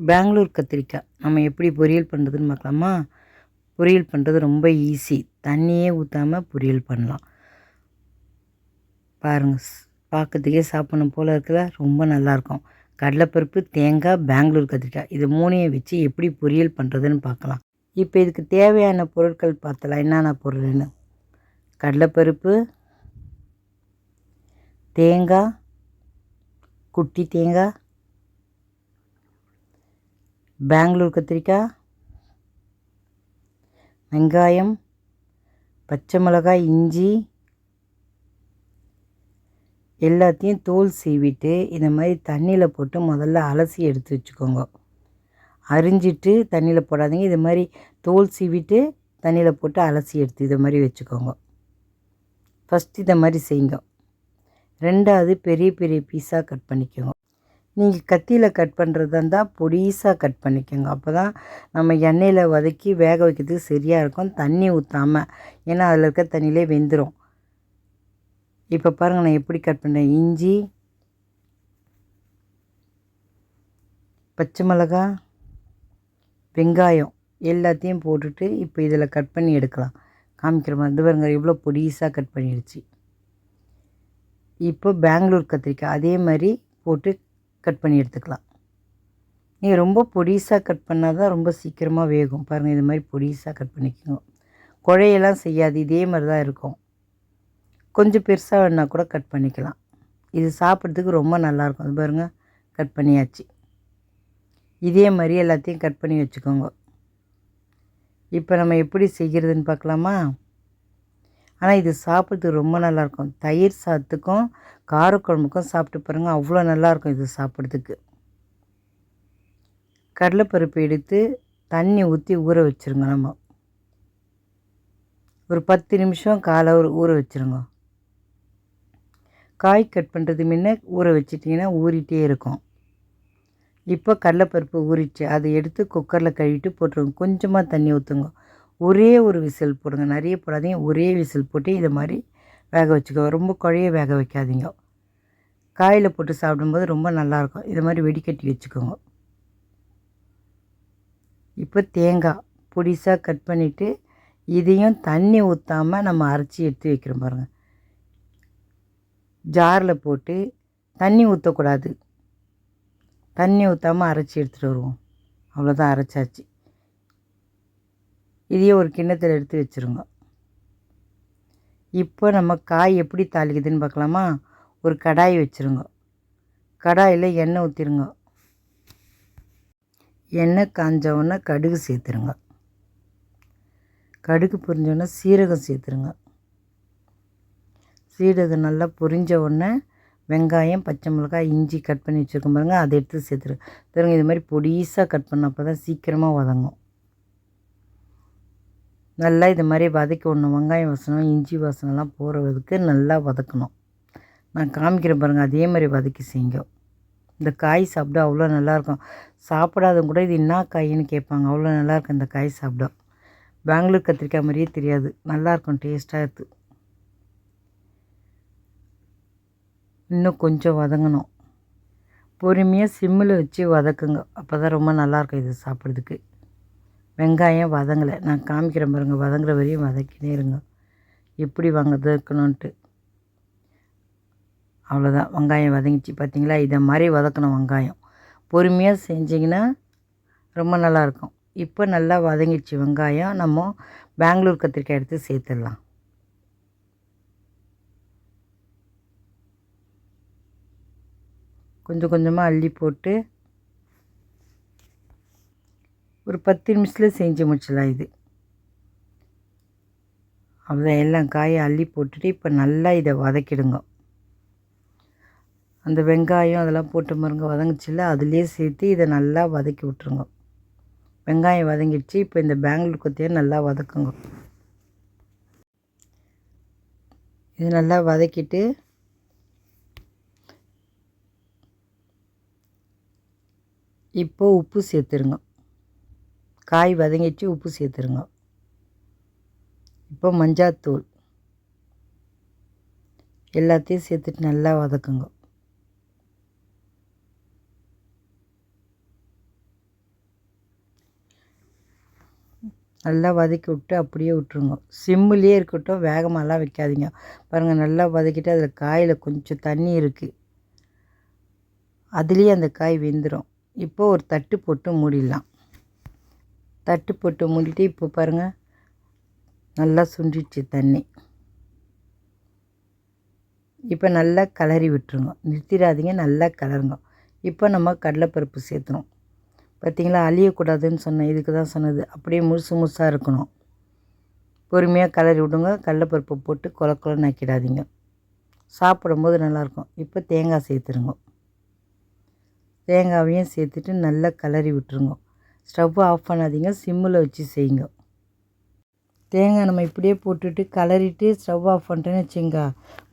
பெங்களூர் கத்திரிக்காய் நம்ம எப்படி பொரியல் பண்ணுறதுன்னு பார்க்கலாமா? பொரியல் பண்ணுறது ரொம்ப ஈஸி. தண்ணியே ஊற்றாமல் பொரியல் பண்ணலாம். பாருங்கள், பார்க்கறதுக்கே சாப்பிடணும் போல் இருக்குல்ல, ரொம்ப நல்லாயிருக்கும். கடலைப்பருப்பு, தேங்காய், பெங்களூர் கத்திரிக்காய் இது மூணையும் வச்சு எப்படி பொரியல் பண்ணுறதுன்னு பார்க்கலாம். இப்போ இதுக்கு தேவையான பொருட்கள் பார்த்தலாம், என்னென்ன பொருள்னு. கடலைப்பருப்பு, தேங்காய், குட்டி தேங்காய், பெங்களூர் கத்திரிக்காய், வெங்காயம், பச்சை மிளகாய், இஞ்சி எல்லாத்தையும் தோல் சீவிட்டு இந்த மாதிரி தண்ணியில் போட்டு முதல்ல அலசி எடுத்து வச்சுக்கோங்க. அரிஞ்சிட்டு தண்ணியில் போடாதீங்க. இது மாதிரி தோல் சீவிட்டு தண்ணியில் போட்டு அலசி எடுத்து இதை மாதிரி வச்சுக்கோங்க. ஃபஸ்ட்டு இதை மாதிரி செய்யுங்க. ரெண்டாவது பெரிய பெரிய பீஸாக கட் பண்ணிக்கோங்க. நீங்கள் கத்தியில் கட் பண்ணுறதா இருந்தால் பொடிசாக கட் பண்ணிக்கோங்க. அப்போ தான் நம்ம எண்ணெயில் வதக்கி வேக வைக்கிறதுக்கு சரியாக இருக்கும். தண்ணி ஊற்றாமல், ஏன்னா அதில் இருக்க தண்ணியிலே வெந்துடும். இப்போ பாருங்கள் நான் எப்படி கட் பண்ணேன். இஞ்சி, பச்சை மிளகாய், வெங்காயம் எல்லாத்தையும் போட்டுட்டு இப்போ இதில் கட் பண்ணி எடுக்கலாம். காமிக்கிற மாதிரி இது பாருங்க, எவ்வளோ பொடிசாக கட் பண்ணிடுச்சு. இப்போ பெங்களூர் கத்திரிக்காய் அதே மாதிரி போட்டு கட் பண்ணி எடுத்துக்கலாம். நீங்கள் ரொம்ப பொடிசாக கட் பண்ணால் தான் ரொம்ப சீக்கிரமாக வேகும். பாருங்கள், இது மாதிரி பொடிசாக கட் பண்ணிக்கோங்க. குழையெல்லாம் செய்யாது, இதே மாதிரி தான் இருக்கும். கொஞ்சம் பெருசாக வேணால் கூட கட் பண்ணிக்கலாம். இது சாப்பிட்றதுக்கு ரொம்ப நல்லாயிருக்கும். அது பாருங்கள், கட் பண்ணியாச்சு. இதே மாதிரி எல்லாத்தையும் கட் பண்ணி வச்சுக்கோங்க. இப்போ நம்ம எப்படி செய்கிறதுன்னு பார்க்கலாமா? ஆனால் இது சாப்பிட்றதுக்கு ரொம்ப நல்லாயிருக்கும். தயிர் சாதத்துக்கும் காரக்குழம்புக்கும் சாப்பிட்டு பாருங்கள், அவ்வளோ நல்லாயிருக்கும் இது சாப்பிட்றதுக்கு. கடலைப்பருப்பு எடுத்து தண்ணி ஊற்றி ஊற வச்சுருங்க. நம்ம ஒரு 10 நிமிஷம் காலை ஊற வச்சுருங்க. காய் கட் பண்ணுறது முன்ன ஊற வச்சிட்டிங்கன்னா ஊறிட்டே இருக்கும். இப்போ கடலைப்பருப்பு ஊறிச்சு, அதை எடுத்து குக்கரில் கழுவிட்டு போட்டுருங்க. கொஞ்சமாக தண்ணி ஊற்றுங்க. ஒரே ஒரு விசில் போடுங்க, நிறைய போடாதீங்க. ஒரே விசில் போட்டு இதை மாதிரி வேக வச்சுக்கோ. ரொம்ப குழைய வேக வைக்காதீங்க. காயில் போட்டு சாப்பிடும்போது ரொம்ப நல்லாயிருக்கும். இது மாதிரி வெடிக்கட்டி வச்சுக்கோங்க. இப்போ தேங்காய் பொடிசாக கட் பண்ணிவிட்டு இதையும் தண்ணி ஊற்றாமல் நம்ம அரைச்சி எடுத்து வைக்கிறோம் பாருங்கள். ஜாரில் போட்டு தண்ணி ஊற்றக்கூடாது. தண்ணி ஊற்றாமல் அரைச்சி எடுத்துகிட்டு வருவோம். அவ்வளோதான், அரைச்சாச்சு. இதையே ஒரு கிண்ணத்தில் எடுத்து வச்சுருங்க. இப்போ நம்ம காய் எப்படி தாளிக்குதுன்னு பார்க்கலாமா? ஒரு கடாய் வச்சுருங்க. கடாயில் எண்ணெய் ஊற்றிருங்க. எண்ணெய் காஞ்சவுடனே கடுகு சேர்த்துருங்க. கடுகு பொரிஞ்சோடனே சீரகம் சேர்த்துருங்க. சீரகம் நல்லா பொரிஞ்ச உடனே வெங்காயம், பச்சை மிளகாய், இஞ்சி கட் பண்ணி வச்சுருக்கோம் பாருங்கள், அதை எடுத்து சேர்த்துருங்க. பாருங்கள், இது மாதிரி பொடிசாக கட் பண்ண அப்போ தான் சீக்கிரமாக வதங்கும். நல்லா இது மாதிரி வதக்கி விடணும். வெங்காயம் வாசனம், இஞ்சி வாசனம்லாம் போகிறதுக்கு நல்லா வதக்கணும். நான் காமிக்கிறேன் பாருங்கள், அதே மாதிரி வதக்கி செய்யுங்க. இந்த காய் சாப்பிட அவ்வளோ நல்லாயிருக்கும். சாப்பிடாதவங்க கூட இது என்ன காயின்னு கேட்பாங்க. அவ்வளோ நல்லாயிருக்கும் இந்த காய் சாப்பிட. பெங்களூர் கத்திரிக்காய் மாதிரியே தெரியாது, நல்லாயிருக்கும், டேஸ்ட்டாக இருக்குது. இன்னும் கொஞ்சம் வதங்கணும். பொறுமையாக சிம்மில் வச்சு வதக்குங்க. அப்போ தான் ரொம்ப நல்லாயிருக்கும் இது சாப்பிட்றதுக்கு. வெங்காயம் வதங்கலை, நான் காமிக்கிறேன் பாருங்கள். வதங்குற வரையும் வதக்கினே இருங்க. எப்படி வதக்கணுன்ட்டு. அவ்வளோதான், வெங்காயம் வதங்கிச்சு பார்த்தீங்களா? இதை மாதிரி வதக்கணும். வெங்காயம் பொறுமையாக செஞ்சிங்கன்னா ரொம்ப நல்லாயிருக்கும். இப்போ நல்லா வதங்கிடுச்சு வெங்காயம். நம்ம பெங்களூர் கத்திரிக்காய் எடுத்து சேர்த்துடலாம். கொஞ்சம் கொஞ்சமாக அள்ளி போட்டு ஒரு 10 நிமிஷத்தில் செஞ்சு முடிச்சிடலாம் இது. அவ்வளோதான், எல்லாம் காயை அள்ளி போட்டுட்டு இப்போ நல்லா இதை வதக்கிடுங்க. அந்த வெங்காயம் அதெல்லாம் போட்டு பாருங்க, வதங்கிச்சில்ல, அதுலேயே சேர்த்து இதை நல்லா வதக்கி விட்ருங்க. வெங்காயம் வதங்கிடுச்சு. இப்போ இந்த பெங்களூர் கொத்தையை நல்லா வதக்குங்க. இது நல்லா வதக்கிட்டு இப்போ உப்பு சேர்த்துருங்க. காய் வதங்கிடுச்சு, உப்பு சேர்த்துருங்க. இப்போ மஞ்சாத்தூள் எல்லாத்தையும் சேர்த்துட்டு நல்லா வதக்குங்க. நல்லா வதக்கி விட்டு அப்படியே விட்டுருங்க. சிம்மிலே இருக்கட்டும், வேகமாலாம் வைக்காதீங்க. பாருங்கள், நல்லா வதக்கிட்டு அதில் காயில் கொஞ்சம் தண்ணி இருக்குது, அதுலேயே அந்த காய் வெந்துடும். இப்போ ஒரு தட்டு போட்டு மூடிடலாம். தட்டு போட்டு மூடிட்டு இப்போ பாருங்கள், நல்லா சுண்டிடுச்சு தண்ணி. இப்போ நல்லா கிளறி விட்டுருங்க, நிறுத்திடாதீங்க, நல்லா கிளறுங்க. இப்போ நம்ம கடலைப்பருப்பு சேர்த்துறோம். பார்த்திங்களா, அழியக்கூடாதுன்னு சொன்னேன், இதுக்கு தான் சொன்னது. அப்படியே முழுசு முழுசாக இருக்கணும். பொறுமையாக கிளறி விடுங்க. கடலைப்பருப்பு போட்டு கொல நக்கிடாதீங்க, சாப்பிடும்போது நல்லாயிருக்கும். இப்போ தேங்காய் சேர்த்துருங்க. தேங்காயையும் சேர்த்துட்டு நல்லா கிளறி விட்டுருங்க. ஸ்டவ் ஆஃப் பண்ணாதீங்க, சிம்மில் வச்சு செய்யுங்க. தேங்காய் நம்ம இப்படியே போட்டுட்டு கிளறிட்டு ஸ்டவ் ஆஃப் பண்ணிட்டேன்னு வச்சுங்க,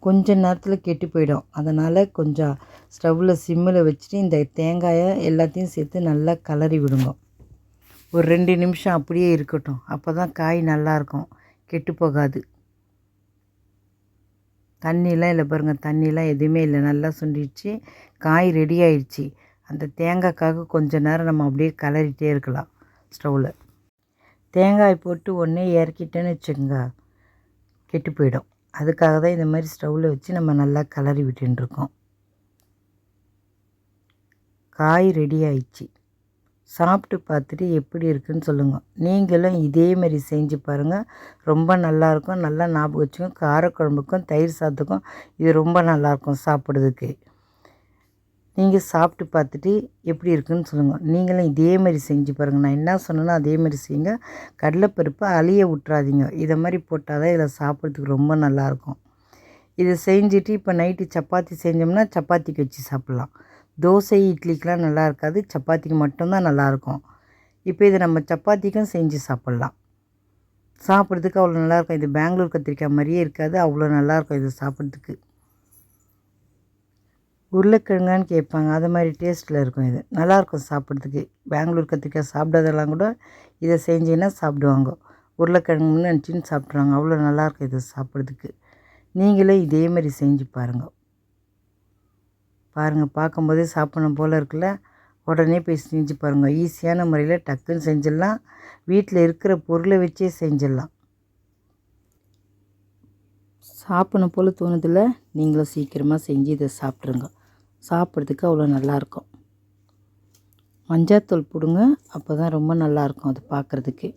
கொஞ்சம் நேரத்தில் கெட்டு போயிடும். அதனால் கொஞ்சம் ஸ்டவ்வில் சிம்மில் வச்சுட்டு இந்த தேங்காயை எல்லாத்தையும் சேர்த்து நல்லா கிளறி விடுங்க. ஒரு 2 நிமிஷம் அப்படியே இருக்கட்டும், அப்போ தான் காய் நல்லாயிருக்கும், கெட்டு போகாது. தண்ணிலாம் இல்லை பாருங்கள், தண்ணிலாம் எதுவுமே இல்லை, நல்லா சுண்டிடுச்சு. காய் ரெடி ஆயிடுச்சு. அந்த தேங்காய்க்காக கொஞ்சம் நேரம் நம்ம அப்படியே கிளறிட்டே இருக்கலாம் ஸ்டவ்வில். தேங்காய் போட்டு ஒன்றே இறக்கிட்டேன்னு வச்சுக்கோங்க, கெட்டு போயிடும். அதுக்காக தான் இந்த மாதிரி ஸ்டவ்வில் வச்சு நம்ம நல்லா கிளறி விட்டுருக்கோம். காய் ரெடி ஆயிடுச்சு. சாப்பிட்டு பார்த்துட்டு எப்படி இருக்குன்னு சொல்லுங்கள். நீங்களும் இதே மாதிரி செஞ்சு பாருங்கள், ரொம்ப நல்லாயிருக்கும். நல்லா ஞாபகம் வச்சுக்கோங்க, காரக்குழம்புக்கும் தயிர் சாதத்துக்கும் இது ரொம்ப நல்லாயிருக்கும் சாப்பிட்றதுக்கு. நீங்கள் சாப்பிட்டு பார்த்துட்டு எப்படி இருக்குன்னு சொல்லுங்கள். நீங்களும் இதே மாதிரி செஞ்சு பாருங்கள். நான் என்ன சொன்னேனோ அதே மாதிரி செய்யுங்க. கடலைப்பருப்பு அழிய விட்றாதீங்க. இதை மாதிரி போட்டால் தான் இதில் சாப்பிட்றதுக்கு ரொம்ப நல்லாயிருக்கும். இதை செஞ்சுட்டு இப்போ நைட்டு சப்பாத்தி செஞ்சோம்னா சப்பாத்திக்கு வச்சு சாப்பிட்லாம். தோசை இட்லிக்கெலாம் நல்லா இருக்காது, சப்பாத்திக்கு மட்டும்தான் நல்லாயிருக்கும். இப்போ இதை நம்ம சப்பாத்திக்கும் செஞ்சு சாப்பிட்லாம். சாப்பிட்றதுக்கு அவ்வளோ நல்லாயிருக்கும். இது பெங்களூர் கத்திரிக்காய் மாதிரியே இருக்காது, அவ்வளோ நல்லாயிருக்கும் இது சாப்பிட்றதுக்கு. உருளைக்கிழங்கான்னு கேட்பாங்க, அது மாதிரி டேஸ்ட்டில் இருக்கும். இது நல்லாயிருக்கும் சாப்பிட்றதுக்கு. பெங்களூர் கத்திரிக்காய் சாப்பிடாதெல்லாம் கூட இதை செஞ்சிங்கன்னா சாப்பிடுவாங்க. உருளைக்கிழங்குன்னு நினச்சின்னு சாப்பிட்ருவாங்க, அவ்வளோ நல்லாயிருக்கும் இது சாப்பிட்றதுக்கு. நீங்களே இதே மாதிரி செஞ்சு பாருங்கள். பார்க்கும்போதே சாப்பிடணும் போல் இருக்குல்ல. உடனே போய் செஞ்சு பாருங்கள். ஈஸியான முறையில் டக்குன்னு செஞ்சிடலாம். வீட்டில் இருக்கிற பொருளை வச்சே செஞ்சிடலாம். சாப்பிடணும் போல் தோணுதில்ல, நீங்களும் சீக்கிரமாக செஞ்சு இதை சாப்பிட்ருங்க. சாப்பிட்றதுக்கு அவ்வளோ நல்லாயிருக்கும். மஞ்சாத்தூள் போடுங்க, அப்போ தான் ரொம்ப நல்லாயிருக்கும் அது பார்க்குறதுக்கு.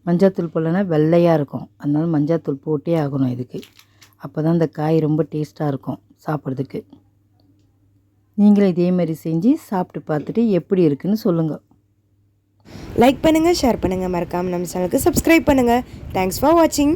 மஞ்சாத்தூள் போடலைன்னா வெள்ளையாக இருக்கும், அதனால மஞ்சாத்தூள் போட்டே ஆகணும் இதுக்கு. அப்போ தான் இந்த காய் ரொம்ப டேஸ்ட்டாக இருக்கும் சாப்பிட்றதுக்கு. நீங்களும் இதே மாதிரி செஞ்சு சாப்பிட்டு பார்த்துட்டு எப்படி இருக்குன்னு சொல்லுங்கள். லைக் பண்ணுங்கள், ஷேர் பண்ணுங்கள், மறக்காமல் நம்ம சேனலுக்கு சப்ஸ்கிரைப் பண்ணுங்கள். தேங்க்ஸ் ஃபார் வாட்சிங்.